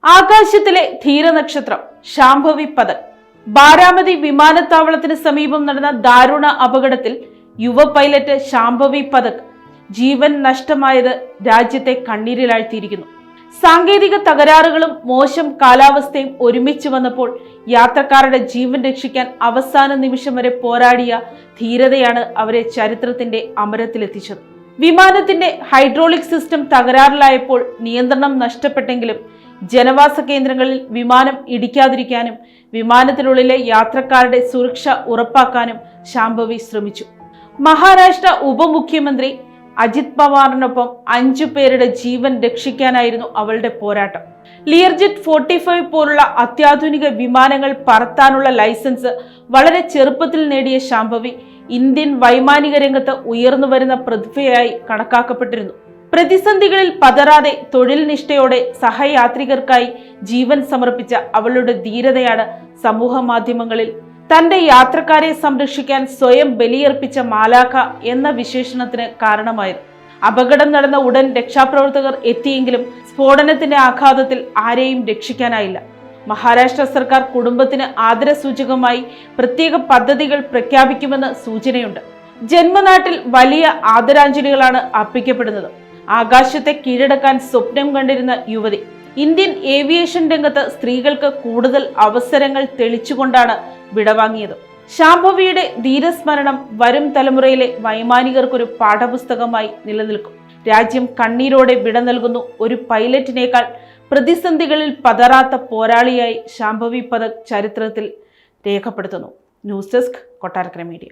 ആകാശത്തിലെ ധീരനക്ഷത്രം ശാംഭവി പതക്. ബാരാമതി വിമാനത്താവളത്തിന് സമീപം നടന്ന ദാരുണ അപകടത്തിൽ യുവ പൈലറ്റ് ശാംഭവി പതക് ജീവൻ നഷ്ടമായത് രാജ്യത്തെ കണ്ണീരിലാഴ്ത്തിയിരിക്കുന്നു. സാങ്കേതിക തകരാറുകളും മോശം കാലാവസ്ഥയും ഒരുമിച്ച് വന്നപ്പോൾ യാത്രക്കാരുടെ ജീവൻ രക്ഷിക്കാൻ അവസാന നിമിഷം വരെ പോരാടിയ ധീരതയാണ് അവരെ ചരിത്രത്തിന്റെ അമരത്തിലെത്തിച്ചത്. വിമാനത്തിന്റെ ഹൈഡ്രോളിക് സിസ്റ്റം തകരാറിലായപ്പോൾ നിയന്ത്രണം നഷ്ടപ്പെട്ടെങ്കിലും ജനവാസ കേന്ദ്രങ്ങളിൽ വിമാനം ഇടിക്കാതിരിക്കാനും വിമാനത്തിനുള്ളിലെ യാത്രക്കാരുടെ സുരക്ഷ ഉറപ്പാക്കാനും ശാംഭവി ശ്രമിച്ചു. മഹാരാഷ്ട്ര ഉപമുഖ്യമന്ത്രി അജിത് പവാറിനൊപ്പം 5 പേരുടെ ജീവൻ രക്ഷിക്കാനായിരുന്നു അവളുടെ പോരാട്ടം. ലിയർജെറ്റ് 45 പോലുള്ള അത്യാധുനിക വിമാനങ്ങൾ പറത്താനുള്ള ലൈസൻസ് വളരെ ചെറുപ്പത്തിൽ നേടിയ ശാംഭവി ഇന്ത്യൻ വൈമാനിക രംഗത്ത് ഉയർന്നു വരുന്ന പ്രതിഭയായി കണക്കാക്കപ്പെട്ടിരുന്നു. പ്രതിസന്ധികളിൽ പതറാതെ തൊഴിൽ നിഷ്ഠയോടെ സഹയാത്രികർക്കായി ജീവൻ സമർപ്പിച്ച അവളുടെ ധീരതയാണ് സമൂഹ മാധ്യമങ്ങളിൽ തന്റെ യാത്രക്കാരെ സംരക്ഷിക്കാൻ സ്വയം ബലിയർപ്പിച്ച മാലാഖ എന്ന വിശേഷണത്തിന് കാരണമായത്. അപകടം നടന്ന ഉടൻ രക്ഷാപ്രവർത്തകർ എത്തിയെങ്കിലും സ്ഫോടനത്തിന്റെ ആഘാതത്തിൽ ആരെയും രക്ഷിക്കാനായില്ല. മഹാരാഷ്ട്ര സർക്കാർ കുടുംബത്തിന് ആദരസൂചകമായി പ്രത്യേക പദ്ധതികൾ പ്രഖ്യാപിക്കുമെന്ന് സൂചനയുണ്ട്. ജന്മനാട്ടിൽ വലിയ ആദരാഞ്ജലികളാണ് അർപ്പിക്കപ്പെടുന്നത്. ആകാശത്തെ കീഴടക്കാൻ സ്വപ്നം കണ്ടിരുന്ന യുവതി ഇന്ത്യൻ ഏവിയേഷൻ രംഗത്ത് സ്ത്രീകൾക്ക് കൂടുതൽ അവസരങ്ങൾ തെളിച്ചുകൊണ്ടാണ് വിടവാങ്ങിയത്. ശാംഭവിയുടെ ധീരസ്മരണം വരും തലമുറയിലെ വൈമാനികർക്കൊരു പാഠപുസ്തകമായി നിലനിൽക്കും. രാജ്യം കണ്ണീരോടെ വിട നൽകുന്നു ഒരു പൈലറ്റിനേക്കാൾ പ്രതിസന്ധികളിൽ പതറാത്ത പോരാളിയായി ശാംഭവി പതക് ചരിത്രത്തിൽ രേഖപ്പെടുത്തുന്നു. News desk Kottarakkara media.